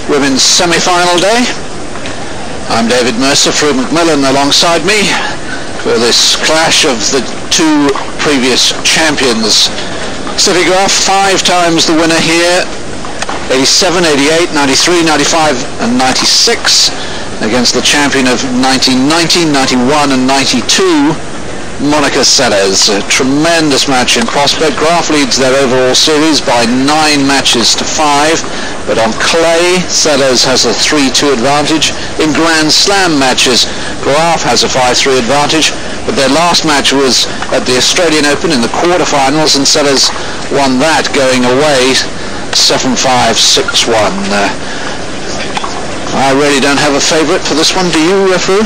women's semi-final day. I'm David Mercer, Fru McMillan alongside me for this clash of the two previous champions. Steffi Graf, 5 times the winner here, 87, 88, 93, 95 and 96, against the champion of 1990, 91 and 92, Monica Seles. A tremendous match in prospect. Graf leads their overall series by 9 matches to 5, but on clay, Seles has a 3-2 advantage. In Grand Slam matches, Graf has a 5-3 advantage, but their last match was at the Australian Open in the quarterfinals, and Seles won that going away 7-5, 6-1. I really don't have a favourite for this one. Do you, Fru?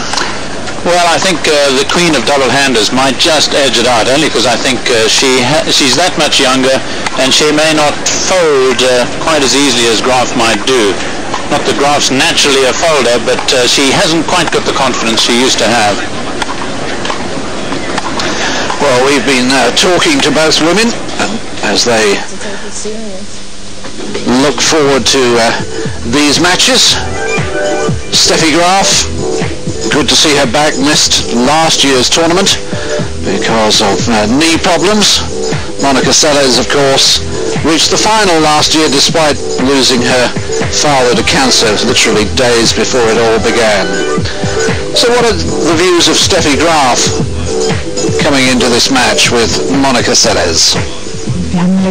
Well, I think the queen of double-handers might just edge it out, only because I think she's that much younger, and she may not fold quite as easily as Graf might do. Not that Graf's naturally a folder, but she hasn't quite got the confidence she used to have. Well, we've been talking to both women as they look forward to these matches. Steffi Graf, good to see her back, missed last year's tournament because of knee problems. Monica Seles, of course, reached the final last year despite losing her father to cancer literally days before it all began. So what are the views of Steffi Graf coming into this match with Monica Seles? Saying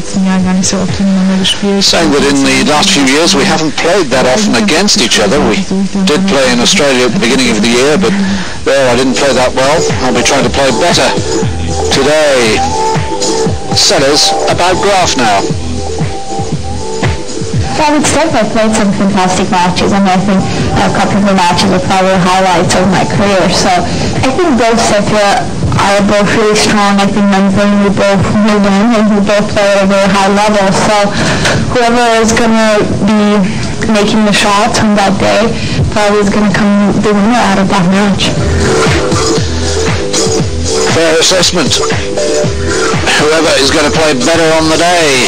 that in the last few years we haven't played that often against each other. We did play in Australia at the beginning of the year, but there I didn't play that well. I'll be trying to play better today. Seles, about Graf now. Well, with Steph, I've played some fantastic matches, and I think a couple of the matches are probably highlights of my career. So I think both Steffi are both really strong. I think mentally we both move in and we both play at a very high level. So whoever is going to be making the shots on that day probably is going to come the winner out of that match. Fair assessment. Whoever is going to play better on the day.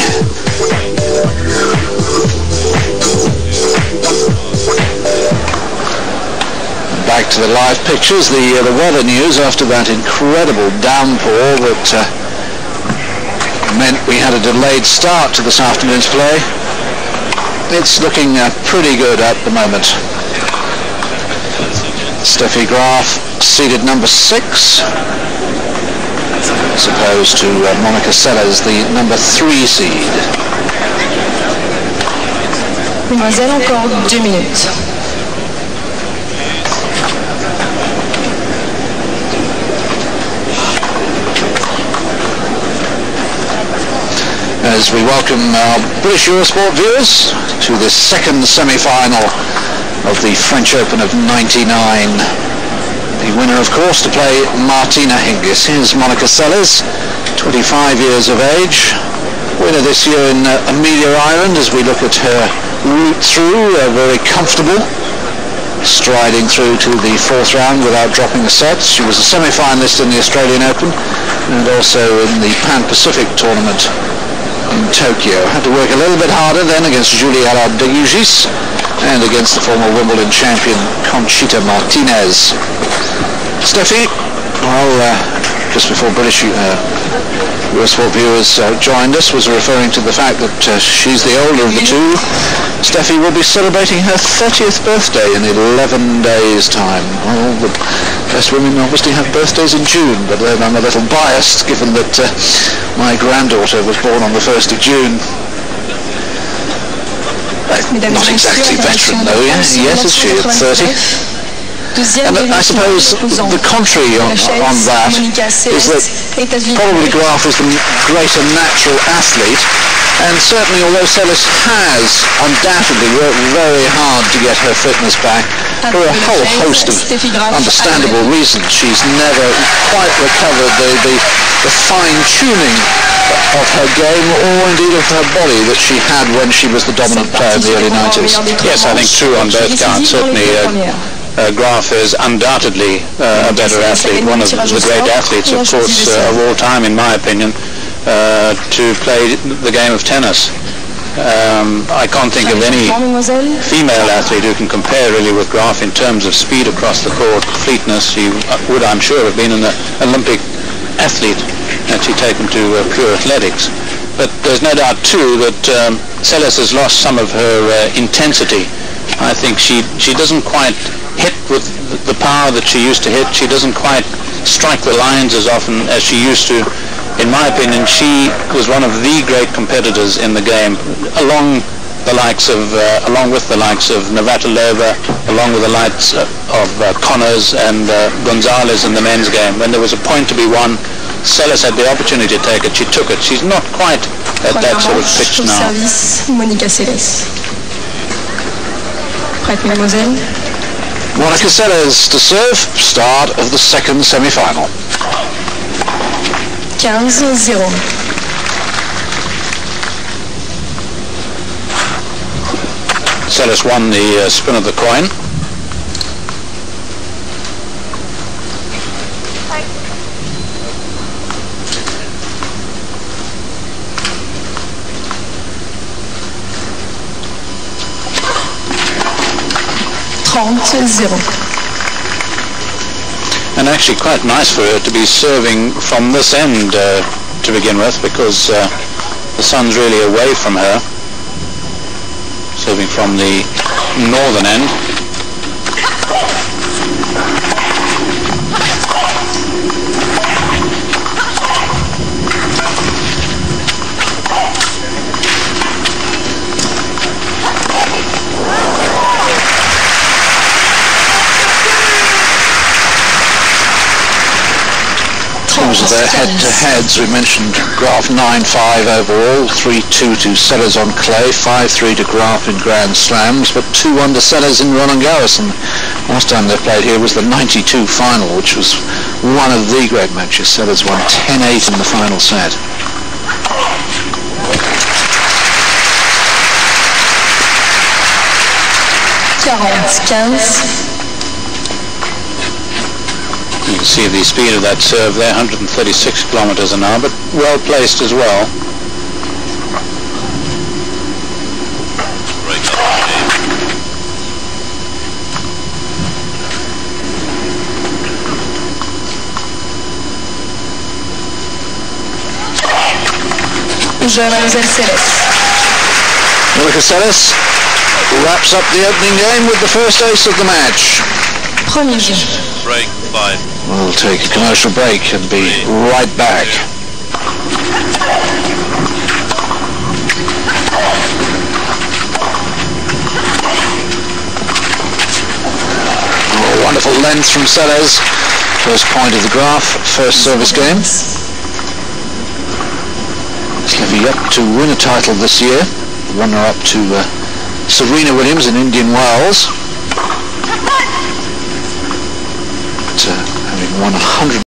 Back to the live pictures, the weather news after that incredible downpour that meant we had a delayed start to this afternoon's play. It's looking pretty good at the moment. Steffi Graf seeded number 6, as opposed to Monica Seles, the number 3 seed. Mademoiselle, encore 2 minutes. As we welcome our British Eurosport viewers to this second semi-final of the French Open of '99. The winner, of course, to play Martina Hingis. Here's Monica Seles, 25 years of age. Winner this year in Amelia Island. As we look at her route through, very comfortable, striding through to the 4th round without dropping a set. She was a semi-finalist in the Australian Open and also in the Pan-Pacific tournament in Tokyo. Had to work a little bit harder then against Juliana de Ugis and against the former Wimbledon champion Conchita Martinez. Steffi, well, just before British Eurosport viewers joined us, was referring to the fact that she's the older of the two. Steffi will be celebrating her 30th birthday in 11 days' time. Well, the best women obviously have birthdays in June, but then I'm a little biased given that my granddaughter was born on the 1st of June. Not exactly veteran though, yes, is she at 30? And I suppose the contrary on that is that probably Graf is the greater natural athlete, and certainly although Seles has undoubtedly worked very hard to get her fitness back, for a whole host of understandable reasons, she's never quite recovered the fine-tuning of her game or indeed of her body that she had when she was the dominant player in the early 90s. Yes, I think true on both counts. Certainly Graf is undoubtedly a better athlete, one of the great athletes, of course, of all time, in my opinion, to play the game of tennis. I can't think of any female athlete who can compare really with Graf in terms of speed across the court, fleetness. She would, I'm sure, have been an Olympic athlete had she taken to pure athletics. But there's no doubt too that Seles has lost some of her intensity. I think she doesn't quite hit with the power that she used to hit. She doesn't quite strike the lines as often as she used to. In my opinion, she was one of the great competitors in the game, along with the likes of Navratilova, along with the likes of Connors and Gonzalez in the men's game. When there was a point to be won, Seles had the opportunity to take it. She took it. She's not quite at that sort of pitch now. Service, Monica Seles. Prête, mesdemoiselles. Monica Seles to serve, start of the second semi-final. 15-0. Seles won the spin of the coin. And actually quite nice for her to be serving from this end to begin with, because the sun's really away from her, serving from the northern end. In terms of their head-to-heads, we mentioned Graf 9-5 overall, 3-2 to Seles on clay, 5-3 to Graf in Grand Slams, but 2-1 to Seles in Roland Garros. And last time they played here was the 92 final, which was one of the great matches. Seles won 10-8 in the final set. You can see the speed of that serve there, 136 kilometers an hour, but well placed as well. Mademoiselle Seles. Monica Seles wraps up the opening game with the first ace of the match. Premier jeu. Break 5. We'll take a commercial break and be right back. Oh, wonderful length from Seles. First point of the Graf, first service game. Steffi up to win a title this year. Runner-up to Serena Williams in Indian Wells. Having won 100